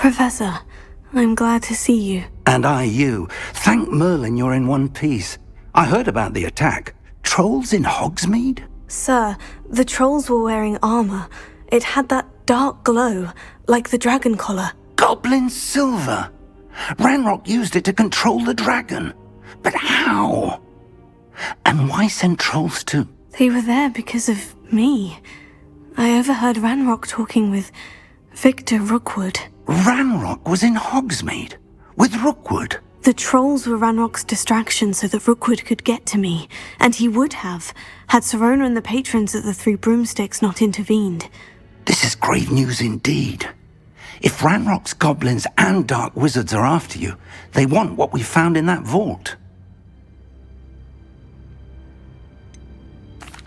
Professor, I'm glad to see you. And I you. Thank Merlin you're in one piece. I heard about the attack. Trolls in Hogsmeade? Sir, the trolls were wearing armor. It had that dark glow, like the dragon collar. Goblin silver! Ranrock used it to control the dragon. But how? And why send trolls to... They were there because of me. I overheard Ranrock talking with Victor Rookwood. Ranrock was in Hogsmeade? With Rookwood? The trolls were Ranrock's distraction so that Rookwood could get to me, and he would have, had Sirona and the patrons at the Three Broomsticks not intervened. This is grave news indeed. If Ranrock's goblins and dark wizards are after you, they want what we found in that vault.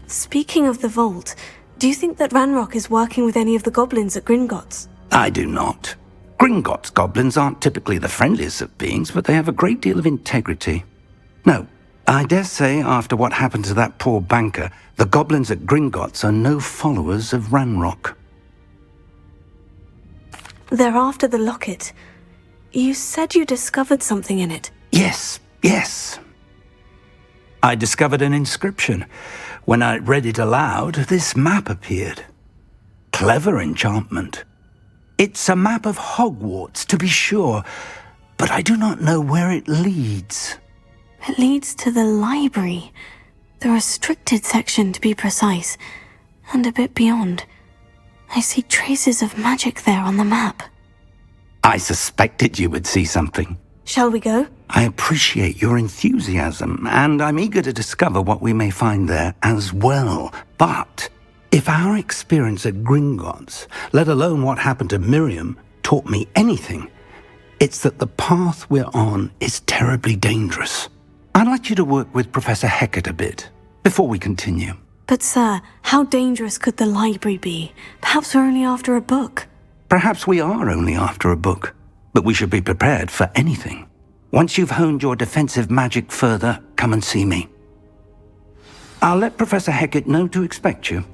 Speaking of the vault, do you think that Ranrock is working with any of the goblins at Gringotts? I do not. Gringotts goblins aren't typically the friendliest of beings, but they have a great deal of integrity. No, I dare say after what happened to that poor banker, the goblins at Gringotts are no followers of Ranrock. They're after the locket. You said you discovered something in it. Yes. I discovered an inscription. When I read it aloud, this map appeared. Clever enchantment. It's a map of Hogwarts, to be sure, but I do not know where it leads. It leads to the library. The restricted section, to be precise, and a bit beyond. I see traces of magic there on the map. I suspected you would see something. Shall we go? I appreciate your enthusiasm, and I'm eager to discover what we may find there as well. But if our experience at Gringotts, let alone what happened to Miriam, taught me anything, it's that the path we're on is terribly dangerous. I'd like you to work with Professor Hecat a bit before we continue. But sir, how dangerous could the library be? Perhaps we're only after a book. Perhaps we are only after a book, but we should be prepared for anything. Once you've honed your defensive magic further, come and see me. I'll let Professor Hecat know to expect you.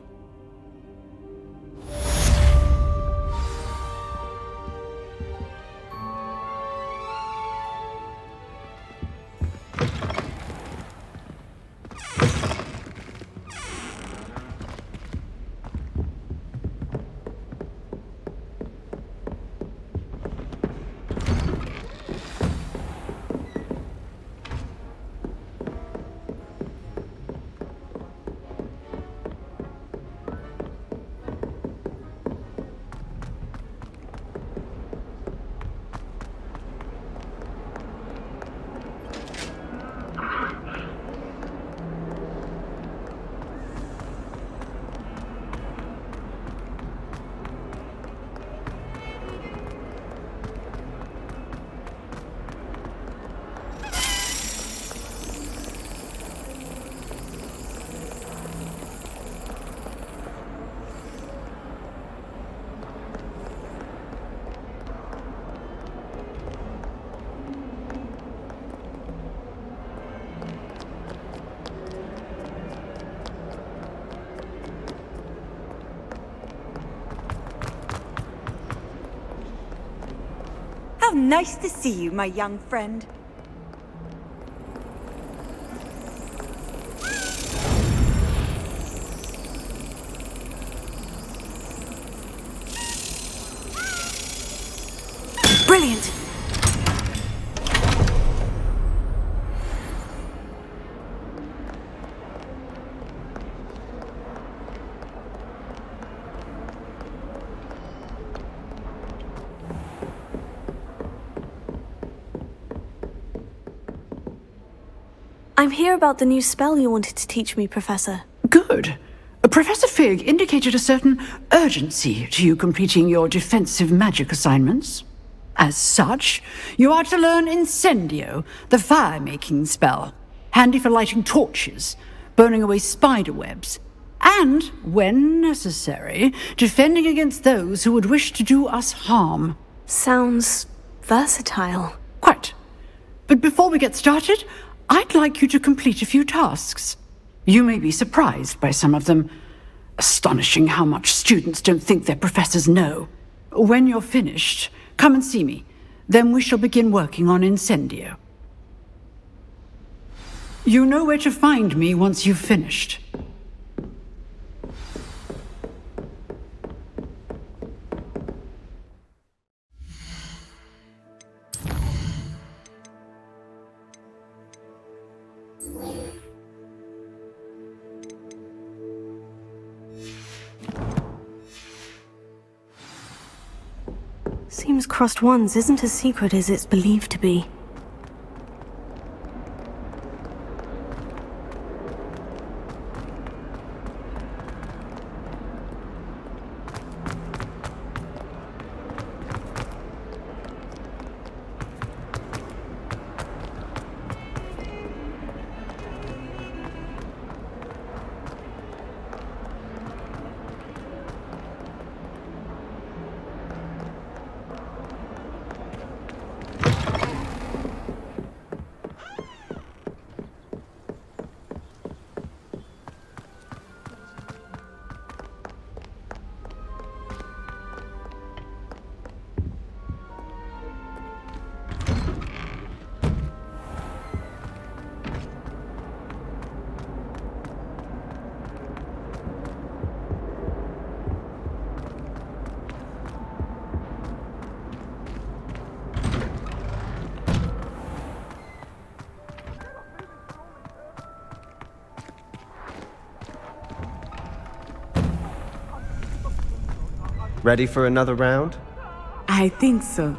How nice to see you, my young friend. Brilliant! I'm here about the new spell you wanted to teach me, Professor. Good. Professor Fig indicated a certain urgency to you completing your defensive magic assignments. As such, you are to learn Incendio, the fire-making spell, handy for lighting torches, burning away spider webs, and, when necessary, defending against those who would wish to do us harm. Sounds versatile. Quite. But before we get started, I'd like you to complete a few tasks. You may be surprised by some of them. Astonishing how much students don't think their professors know. When you're finished, Come and see me. Then we shall begin working on Incendio. You know where to find me once you've finished. Seems Crossed Wands isn't as secret as it's believed to be. Ready for another round? I think so.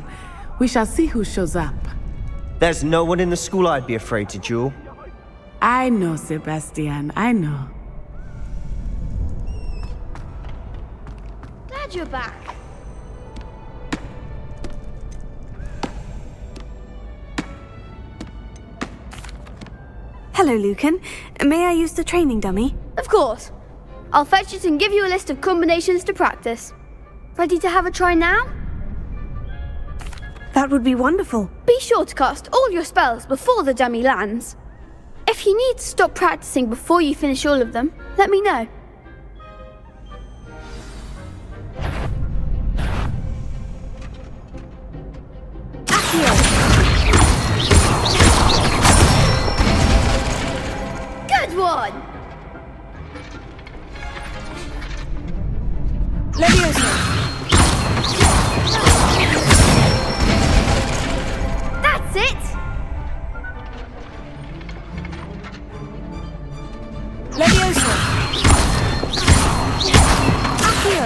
We shall see who shows up. There's no one in the school I'd be afraid to duel. I know, Sebastian, I know. Glad you're back. Hello, Lucan. May I use the training dummy? Of course. I'll fetch it and give you a list of combinations to practice. Ready to have a try now? That would be wonderful. Be sure to cast all your spells before the dummy lands. If you need to stop practicing before you finish all of them, let me know. Accio. Good one! Leviosa. That's it! Leviosa. Accio.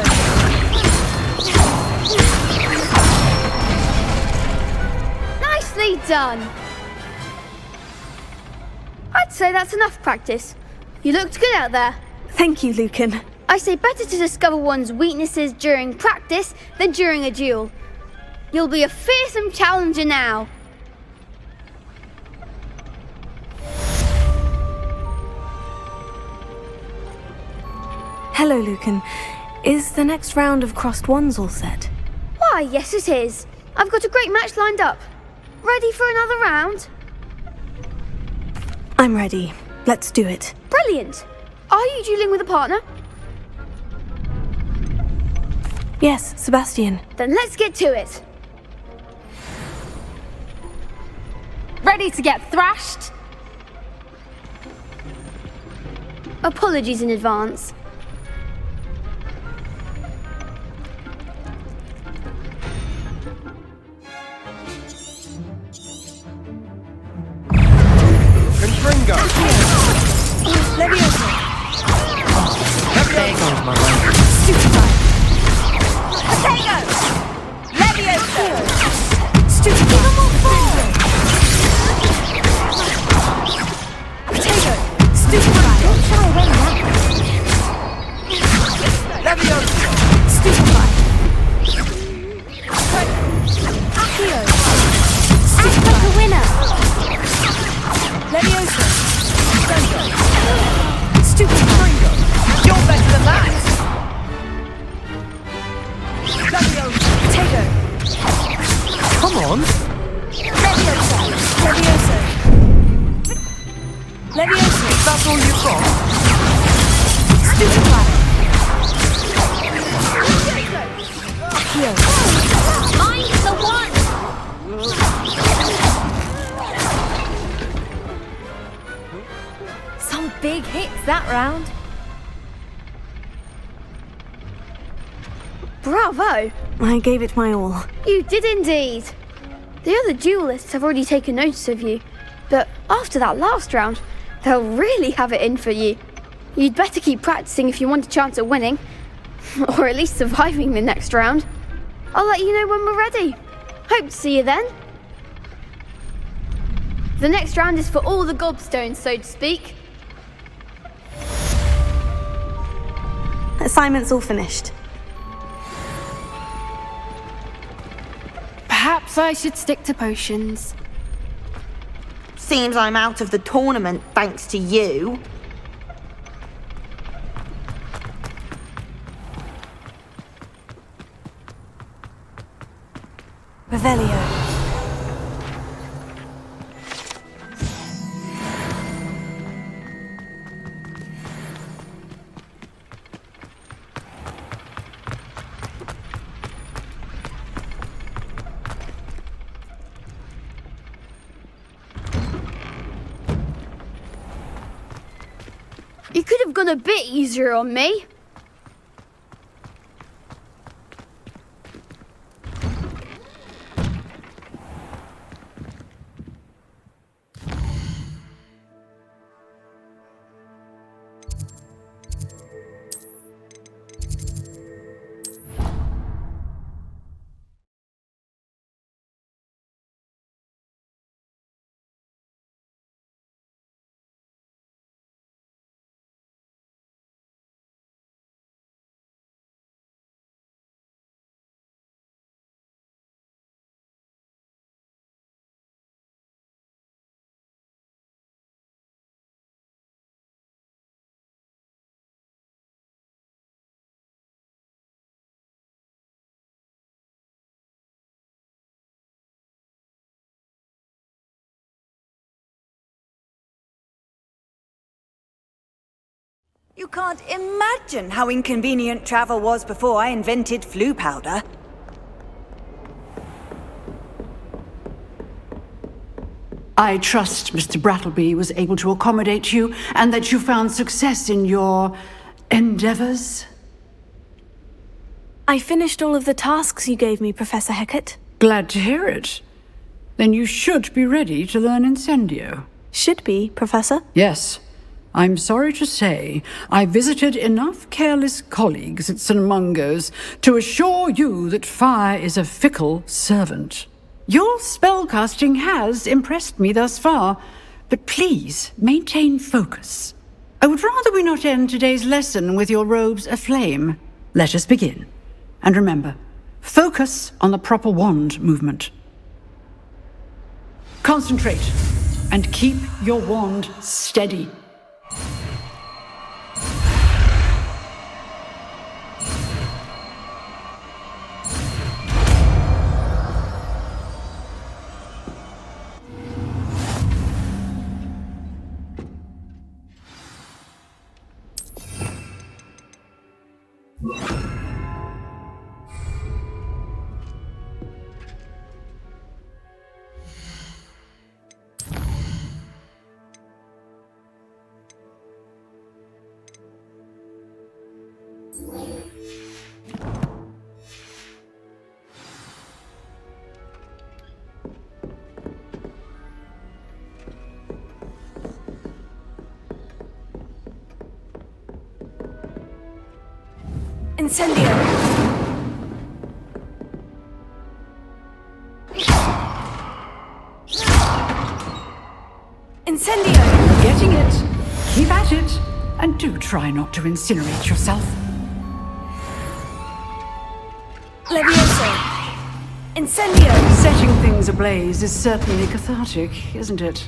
Nicely done! I'd say that's enough practice. You looked good out there. Thank you, Lucan. I say better to discover one's weaknesses during practice than during a duel. You'll be a fearsome challenger now. Hello, Lucan. Is the next round of Crossed Wands all set? Why, yes it is. I've got a great match lined up. Ready for another round? I'm ready. Let's do it. Brilliant. Are you dueling with a partner? Yes, Sebastian. Then let's get to it. Ready to get thrashed? Apologies in advance. Confringo! Leviosa. There goes my life. Potato! Leviosa! Stupefy. Potato! Stupefy! Don't shy away now. Leviosa! Stupefy! Accio! Act like a winner! Leviosa. Stupefy! You're better than that! Potato! Come on! Leviosa! Leviosa. Leviosa. That's all you've got? Stupefy! Accio! Mind the one! round? Bravo! I gave it my all. You did indeed. The other duelists have already taken notice of you, but after that last round, they'll really have it in for you. You'd better keep practicing if you want a chance at winning, or at least surviving the next round. I'll let you know when we're ready. Hope to see you then. The next round is for all the gobstones, so to speak. Assignment's all finished. Perhaps I should stick to potions. Seems I'm out of the tournament thanks to you. Revelio. You could have gone a bit easier on me. You can't imagine how inconvenient travel was before I invented flu powder. I trust Mr. Brattleby was able to accommodate you and that you found success in your endeavors. I finished all of the tasks you gave me, Professor Hecat. Glad to hear it. Then you should be ready to learn Incendio. Should be, Professor. Yes. I'm sorry to say, I visited enough careless colleagues at St. Mungo's to assure you that fire is a fickle servant. Your spellcasting has impressed me thus far, but please maintain focus. I would rather we not end today's lesson with your robes aflame. Let us begin. And remember, focus on the proper wand movement. Concentrate, and keep your wand steady. Incendio! Incendio! Getting it. Keep at it. And do try not to incinerate yourself. Levioso! Incendio! Setting things ablaze is certainly cathartic, isn't it?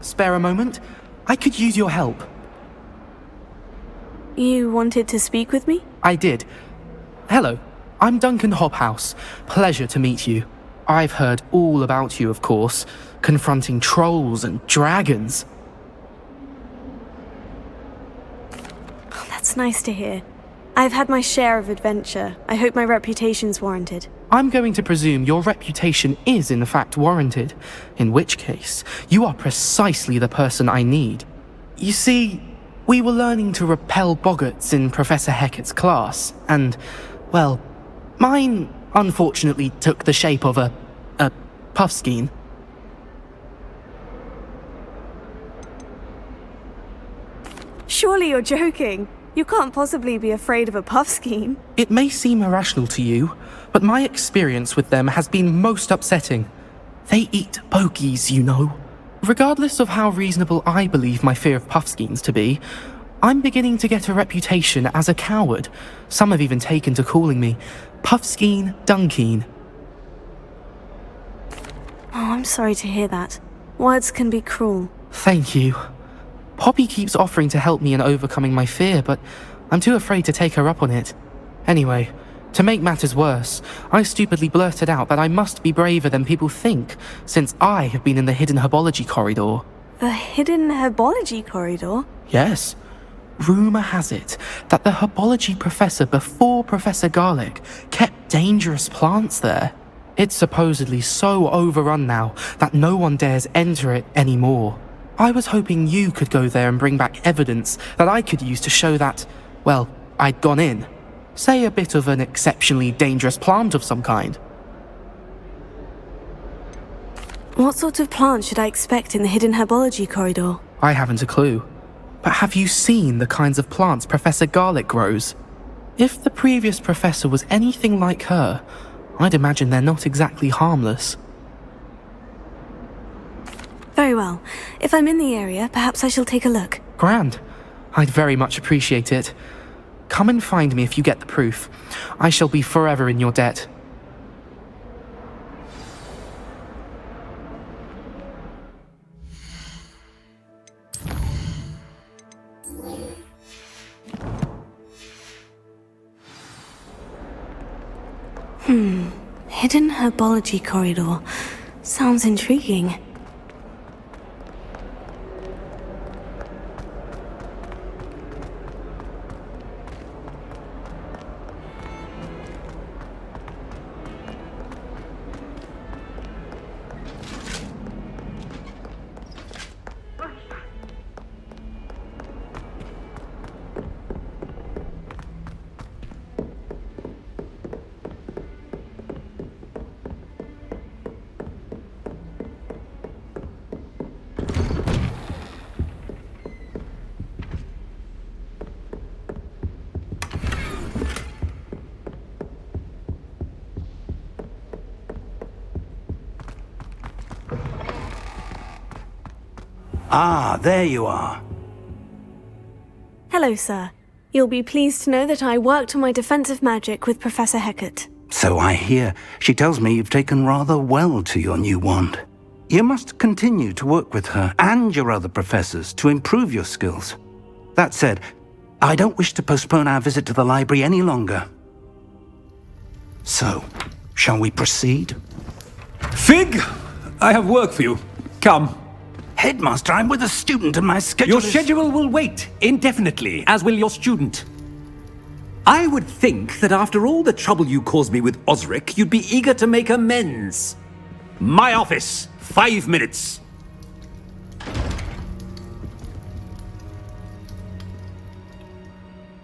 Spare a moment? I could use your help. You wanted to speak with me? I did. Hello, I'm Duncan Hobhouse. Pleasure to meet you. I've heard all about you, of course, confronting trolls and dragons. Oh, that's nice to hear. I've had my share of adventure. I hope my reputation's warranted. I'm going to presume your reputation is in fact warranted, in which case, you are precisely the person I need. You see, we were learning to repel boggarts in Professor Hecat's class, and, well, mine unfortunately took the shape of a puffskein. Surely you're joking. You can't possibly be afraid of a puffskein. It may seem irrational to you, but my experience with them has been most upsetting. They eat bogies, you know. Regardless of how reasonable I believe my fear of puffskeins to be, I'm beginning to get a reputation as a coward. Some have even taken to calling me Puffskein Dunkeen. Oh, I'm sorry to hear that. Words can be cruel. Thank you. Poppy keeps offering to help me in overcoming my fear, but I'm too afraid to take her up on it. Anyway, to make matters worse, I stupidly blurted out that I must be braver than people think, since I have been in the hidden herbology corridor. The hidden herbology corridor? Yes. Rumour has it that the herbology professor before Professor Garlic kept dangerous plants there. It's supposedly so overrun now that no one dares enter it anymore. I was hoping you could go there and bring back evidence that I could use to show that, well, I'd gone in. Say a bit of an exceptionally dangerous plant of some kind. What sort of plant should I expect in the hidden herbology corridor? I haven't a clue. But have you seen the kinds of plants Professor Garlic grows? If the previous professor was anything like her, I'd imagine they're not exactly harmless. Very well. If I'm in the area, perhaps I shall take a look. Grand. I'd very much appreciate it. Come and find me if you get the proof. I shall be forever in your debt. Hidden herbology corridor. Sounds intriguing. Ah, there you are. Hello, sir. You'll be pleased to know that I worked on my defensive magic with Professor Hecat. So I hear. She tells me you've taken rather well to your new wand. You must continue to work with her and your other professors to improve your skills. That said, I don't wish to postpone our visit to the library any longer. So, shall we proceed? Fig! I have work for you. Come. Headmaster, I'm with a student and my schedule Your schedule will wait indefinitely, as will your student. I would think that after all the trouble you caused me with Osric, you'd be eager to make amends. My office, 5 minutes.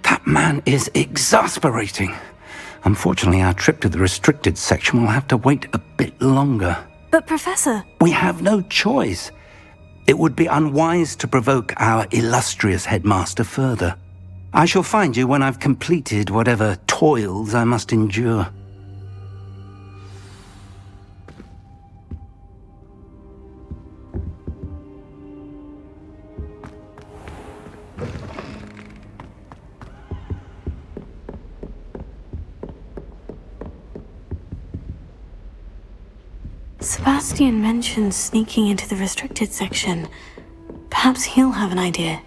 That man is exasperating. Unfortunately, our trip to the restricted section will have to wait a bit longer. But, Professor... We have no choice. It would be unwise to provoke our illustrious headmaster further. I shall find you when I've completed whatever toils I must endure. Sebastian mentioned sneaking into the restricted section. Perhaps he'll have an idea.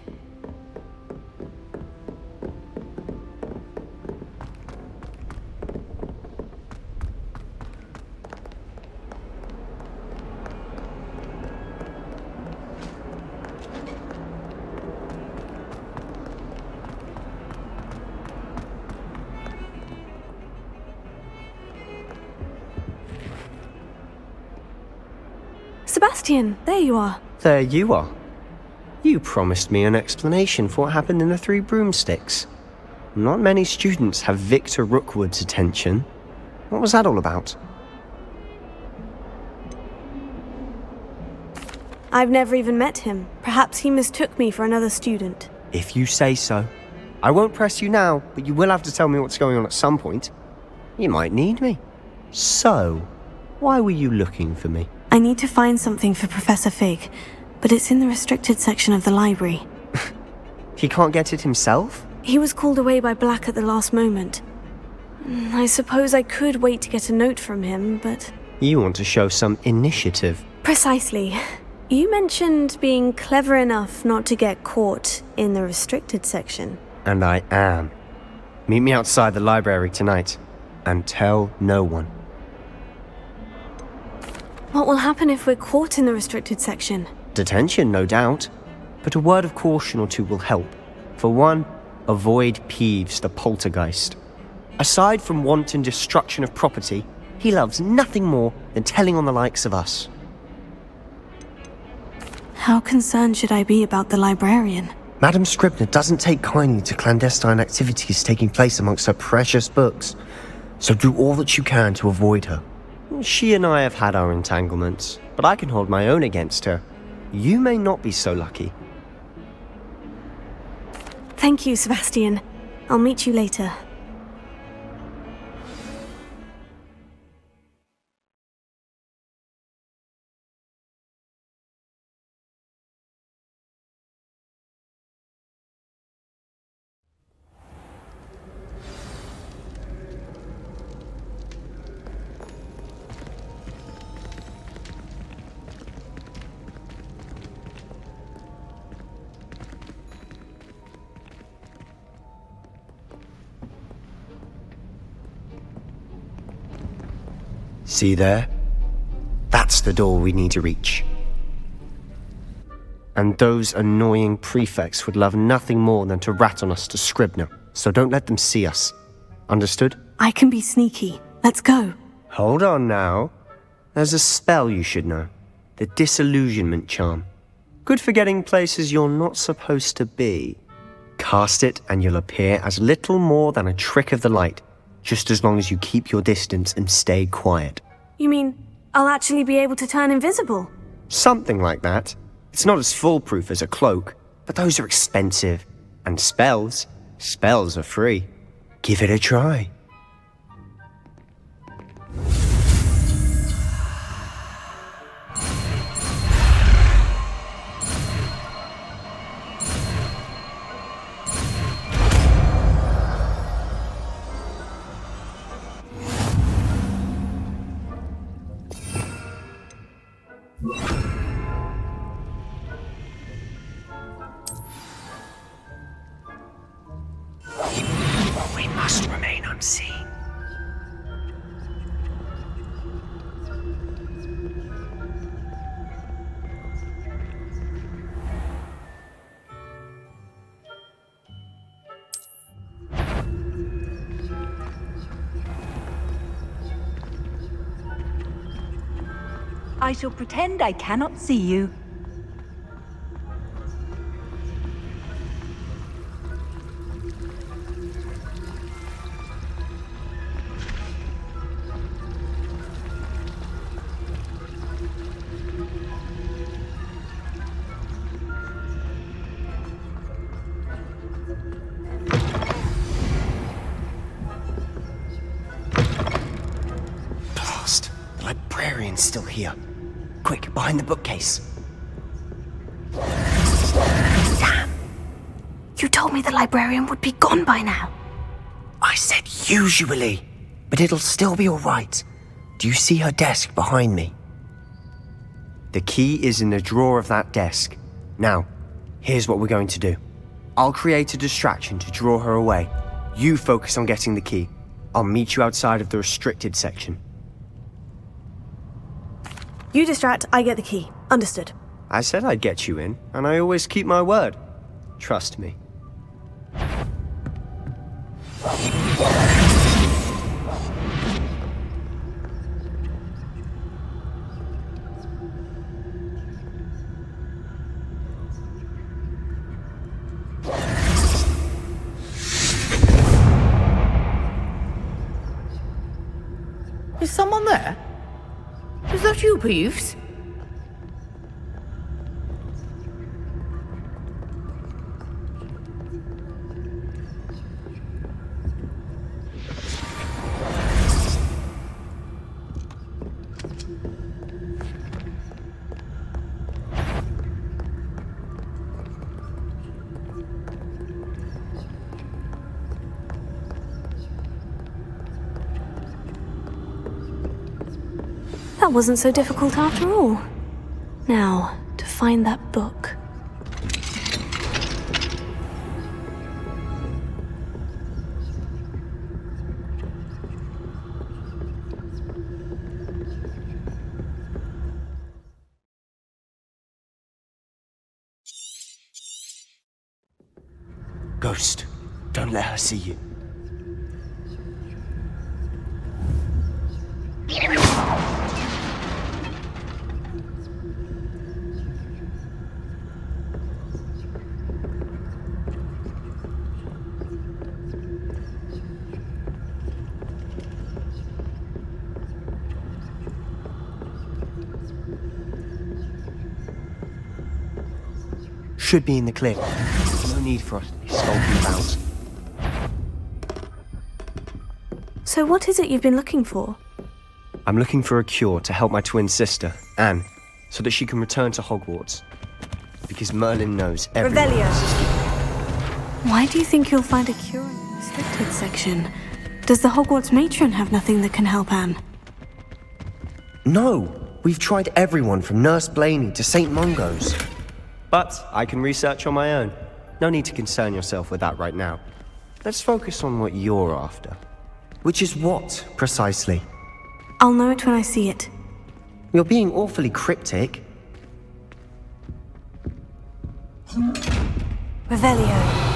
Sebastian, there you are. There you are. You promised me an explanation for what happened in the Three Broomsticks. Not many students have Victor Rookwood's attention. What was that all about? I've never even met him. Perhaps he mistook me for another student. If you say so. I won't press you now, but you will have to tell me what's going on at some point. You might need me. So, why were you looking for me? I need to find something for Professor Fig, but it's in the restricted section of the library. He can't get it himself? He was called away by Black at the last moment. I suppose I could wait to get a note from him, but... You want to show some initiative. Precisely. You mentioned being clever enough not to get caught in the restricted section. And I am. Meet me outside the library tonight, and tell no one. What will happen if we're caught in the restricted section? Detention, no doubt. But a word of caution or two will help. For one, avoid Peeves the poltergeist. Aside from wanton destruction of property, he loves nothing more than telling on the likes of us. How concerned should I be about the librarian? Madam Scribner doesn't take kindly to clandestine activities taking place amongst her precious books, so do all that you can to avoid her. She and I have had our entanglements, but I can hold my own against her. You may not be so lucky. Thank you, Sebastian. I'll meet you later. See there? That's the door we need to reach. And those annoying prefects would love nothing more than to rat on us to Scribner, so don't let them see us. Understood? I can be sneaky. Let's go. Hold on now. There's a spell you should know. The Disillusionment Charm. Good for getting places you're not supposed to be. Cast it and you'll appear as little more than a trick of the light, just as long as you keep your distance and stay quiet. You mean I'll actually be able to turn invisible? Something like that. It's not as foolproof as a cloak, but those are expensive. And spells are free. Give it a try. We must remain unseen. I shall pretend I cannot see you. Blast! The librarian's still here. Quick, behind the bookcase. Sam! You told me the librarian would be gone by now. I said usually, but it'll still be all right. Do you see her desk behind me? The key is in the drawer of that desk. Now, Here's what we're going to do. I'll create a distraction to draw her away. You focus on getting the key. I'll meet you outside of the restricted section. You distract, I get the key. Understood. I said I'd get you in, and I always keep my word. Trust me. Is someone there? Is that you, Peeves? That wasn't so difficult after all. Now, to find that book. Ghost, don't let her see you. Should be in the clear. No need for us to be skulking about. So what is it you've been looking for? I'm looking for a cure to help my twin sister, Anne, so that she can return to Hogwarts. Because Merlin knows everyone. Revelio. Why do you think you'll find a cure in the restricted section? Does the Hogwarts matron have nothing that can help Anne? No! We've tried everyone from Nurse Blaney to St. Mungo's. But I can research on my own. No need to concern yourself with that right now. Let's focus on what you're after. Which is what, precisely? I'll know it when I see it. You're being awfully cryptic. Revelio.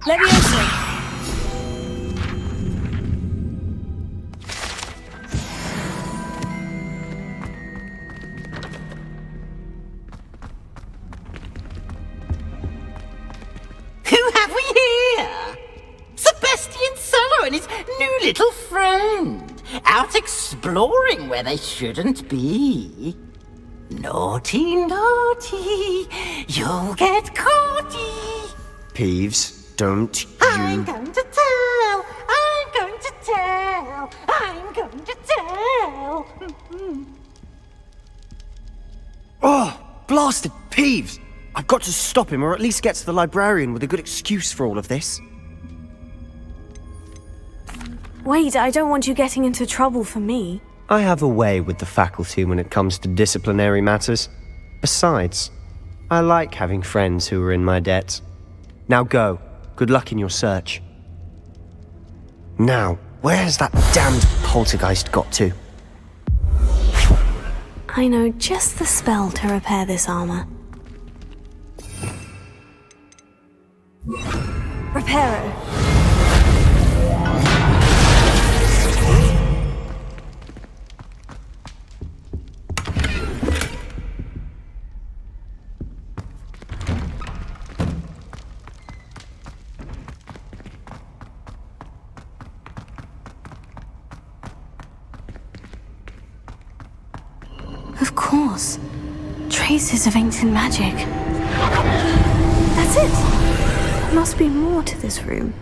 Leviosa. Who have we here? Sebastian Solo and his new little friend, out exploring where they shouldn't be. Naughty, naughty, you'll get caughty. Peeves, don't you... I'm going to tell, I'm going to tell, I'm going to tell. Oh, blasted Peeves! I've got to stop him, or at least get to the librarian with a good excuse for all of this. Wait, I don't want you getting into trouble for me. I have a way with the faculty when it comes to disciplinary matters. Besides, I like having friends who are in my debt. Now go. Good luck in your search. Now, where has that damned poltergeist got to? I know just the spell to repair this armor. Reparo. Of course. Traces of ancient magic. That's it! There must be more to this room.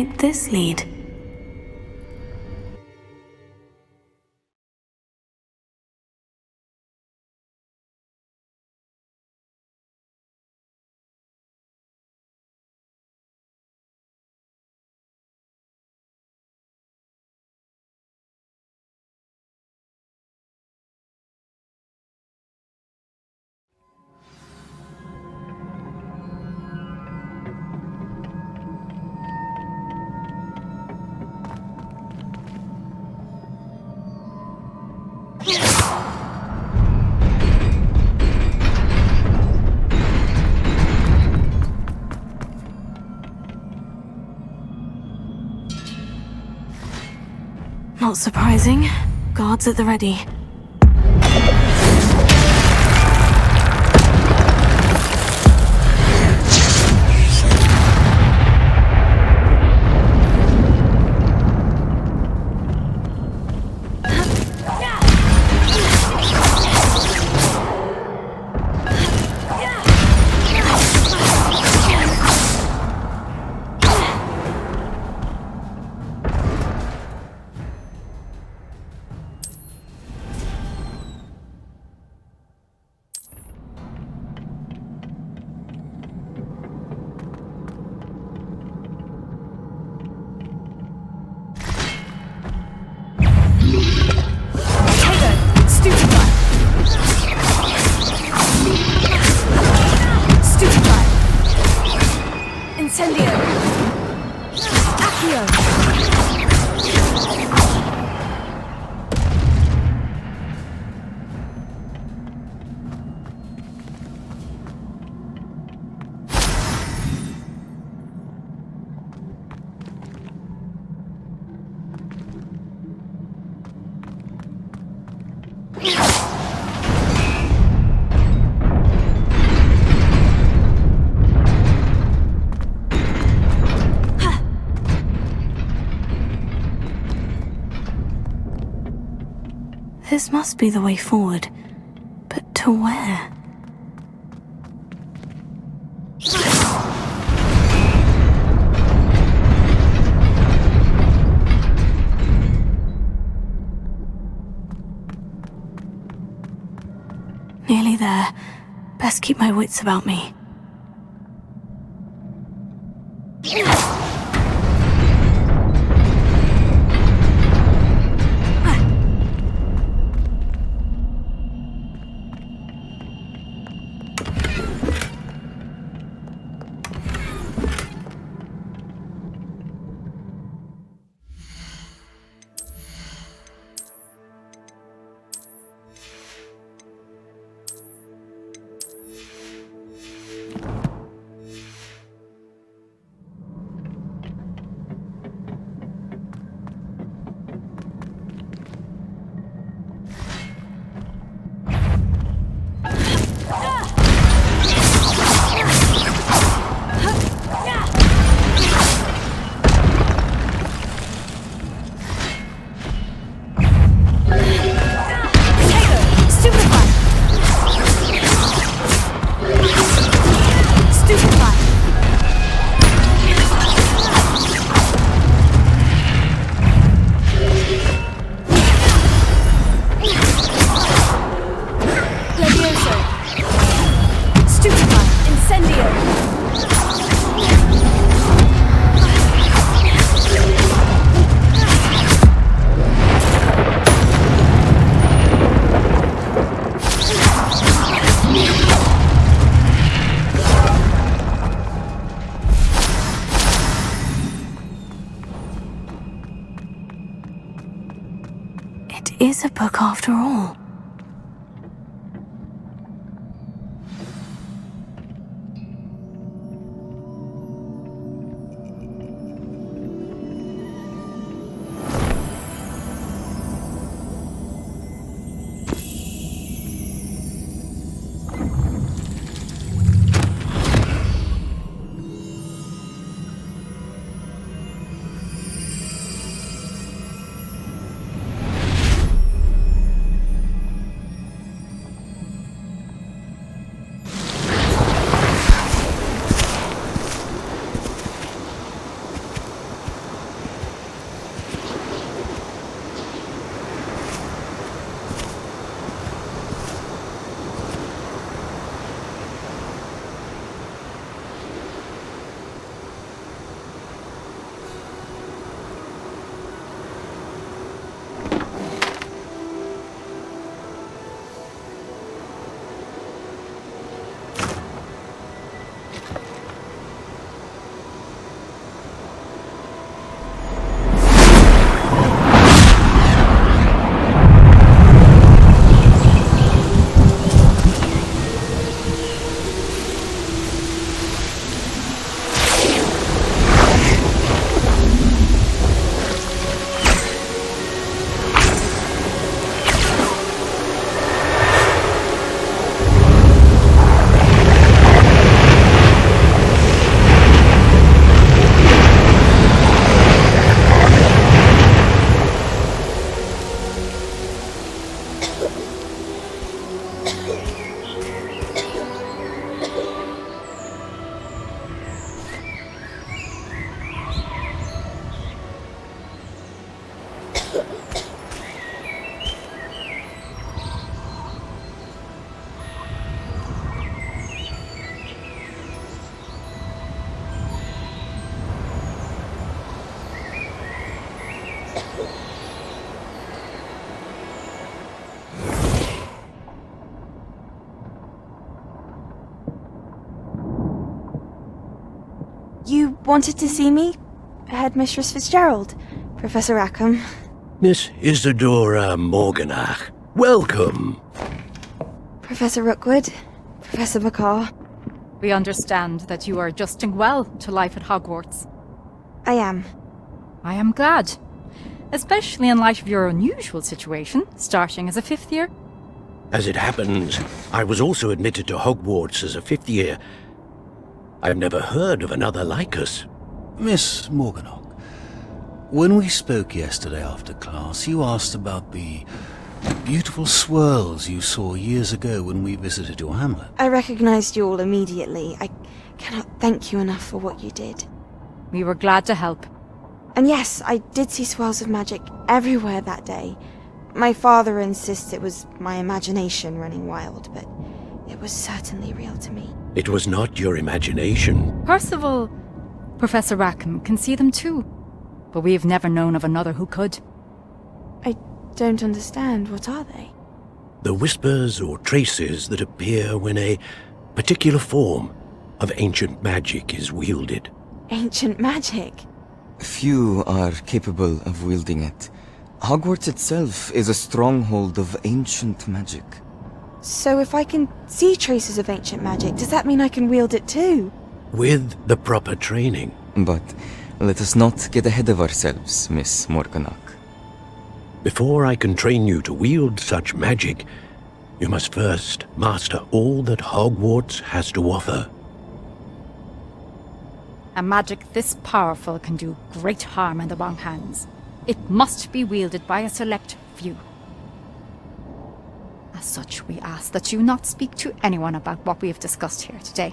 might this lead? Not surprising. Guards at the ready. This must be the way forward. But to where? Nearly there. Best keep my wits about me. Is a book after all. wanted to see me? Headmistress Fitzgerald, Professor Rackham. Miss Isadora Morganach, welcome. Professor Rookwood, Professor McCaw. We understand that you are adjusting well to life at Hogwarts. I am. I am glad. Especially in light of your unusual situation, starting as a 5th year. As it happens, I was also admitted to Hogwarts as a 5th year. I've never heard of another like us. Miss Morganach, when we spoke yesterday after class, you asked about the beautiful swirls you saw years ago when we visited your hamlet. I recognized you all immediately. I cannot thank you enough for what you did. We were glad to help. And yes, I did see swirls of magic everywhere that day. My father insists it was my imagination running wild, but it was certainly real to me. It was not your imagination. Percival, Professor Rackham can see them too, but we have never known of another who could. I don't understand. What are they? The whispers or traces that appear when a particular form of ancient magic is wielded. Ancient magic? Few are capable of wielding it. Hogwarts itself is a stronghold of ancient magic. So if I can see traces of ancient magic, does that mean I can wield it too? With the proper training. But let us not get ahead of ourselves, Miss Morganach. Before I can train you to wield such magic, you must first master all that Hogwarts has to offer. A magic this powerful can do great harm in the wrong hands. It must be wielded by a select few. As such, we ask that you not speak to anyone about what we have discussed here today.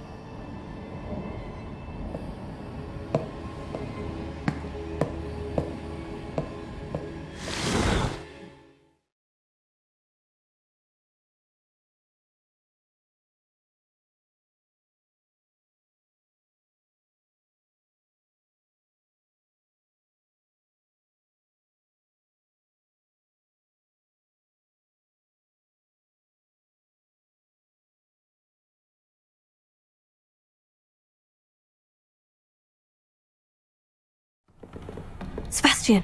Sebastian.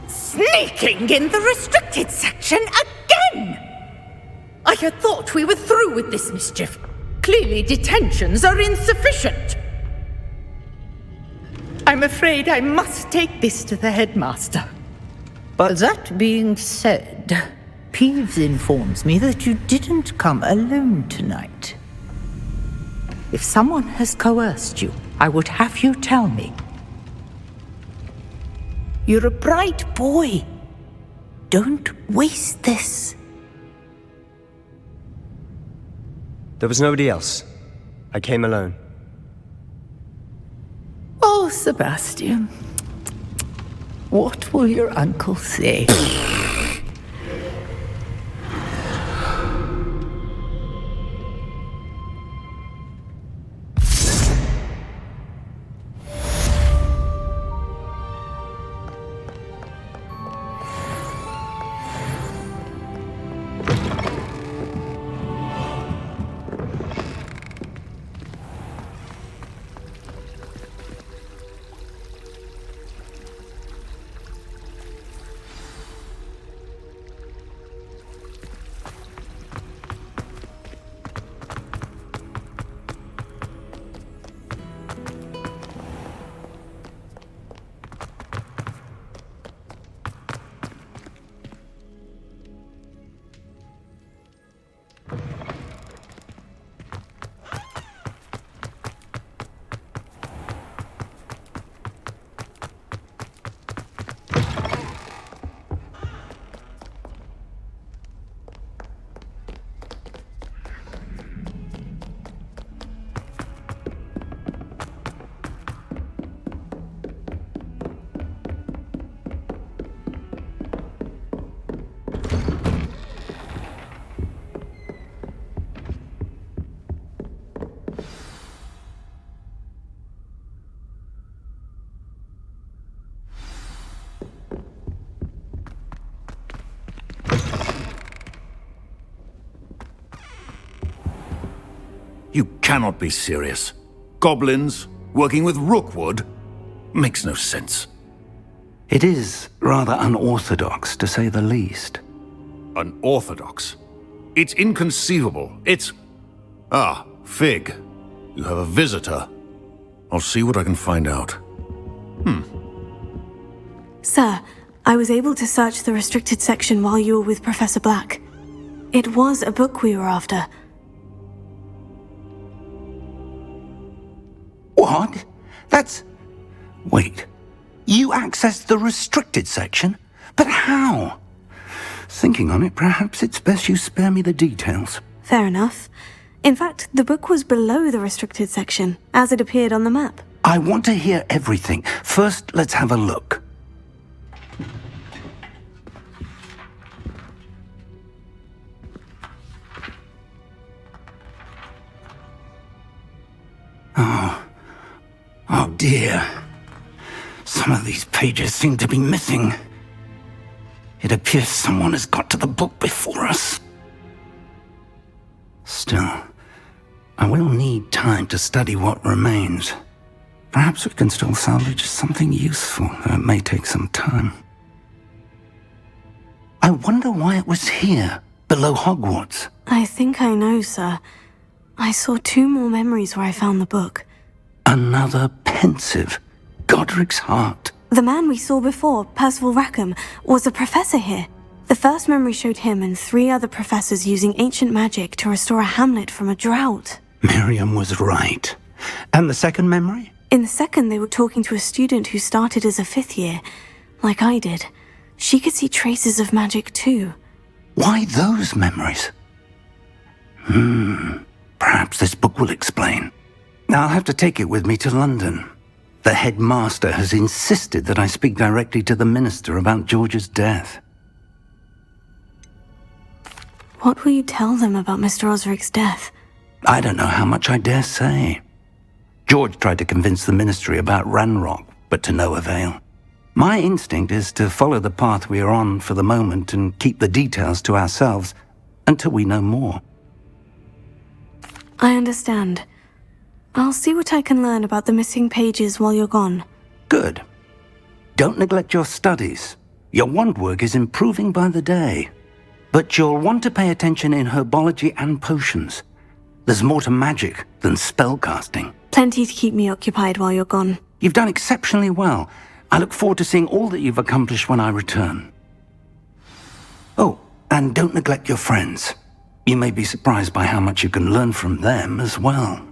Sneaking in the restricted section again! I had thought we were through with this mischief. Clearly detentions are insufficient. I'm afraid I must take this to the headmaster. But that being said, Peeves informs me that you didn't come alone tonight. If someone has coerced you, I would have you tell me. You're a bright boy. Don't waste this. There was nobody else. I came alone. Oh, Sebastian. What will your uncle say? You cannot be serious. Goblins working with Rookwood? Makes no sense. It is rather unorthodox, to say the least. Unorthodox? It's inconceivable. It's... Ah, Fig. You have a visitor. I'll see what I can find out. Sir, I was able to search the restricted section while you were with Professor Black. It was a book we were after. What? That's... Wait. You accessed the restricted section? But how? Thinking on it, perhaps it's best you spare me the details. Fair enough. In fact, the book was below the restricted section, as it appeared on the map. I want to hear everything. First, let's have a look. Oh dear. Some of these pages seem to be missing. It appears someone has got to the book before us. Still, I will need time to study what remains. Perhaps we can still salvage something useful, though it may take some time. I wonder why it was here, below Hogwarts. I think I know, sir. I saw 2 more memories where I found the book. Another pensive. Godric's heart. The man we saw before, Percival Rackham, was a professor here. The first memory showed him and 3 other professors using ancient magic to restore a hamlet from a drought. Miriam was right. And the second memory? In the second, they were talking to a student who started as a 5th year, like I did. She could see traces of magic too. Why those memories? Perhaps this book will explain. I'll have to take it with me to London. The headmaster has insisted that I speak directly to the minister about George's death. What will you tell them about Mr. Osric's death? I don't know how much I dare say. George tried to convince the ministry about Ranrock, but to no avail. My instinct is to follow the path we are on for the moment and keep the details to ourselves until we know more. I understand. I'll see what I can learn about the missing pages while you're gone. Good. Don't neglect your studies. Your wand work is improving by the day. But you'll want to pay attention in herbology and potions. There's more to magic than spellcasting. Plenty to keep me occupied while you're gone. You've done exceptionally well. I look forward to seeing all that you've accomplished when I return. Oh, and don't neglect your friends. You may be surprised by how much you can learn from them as well.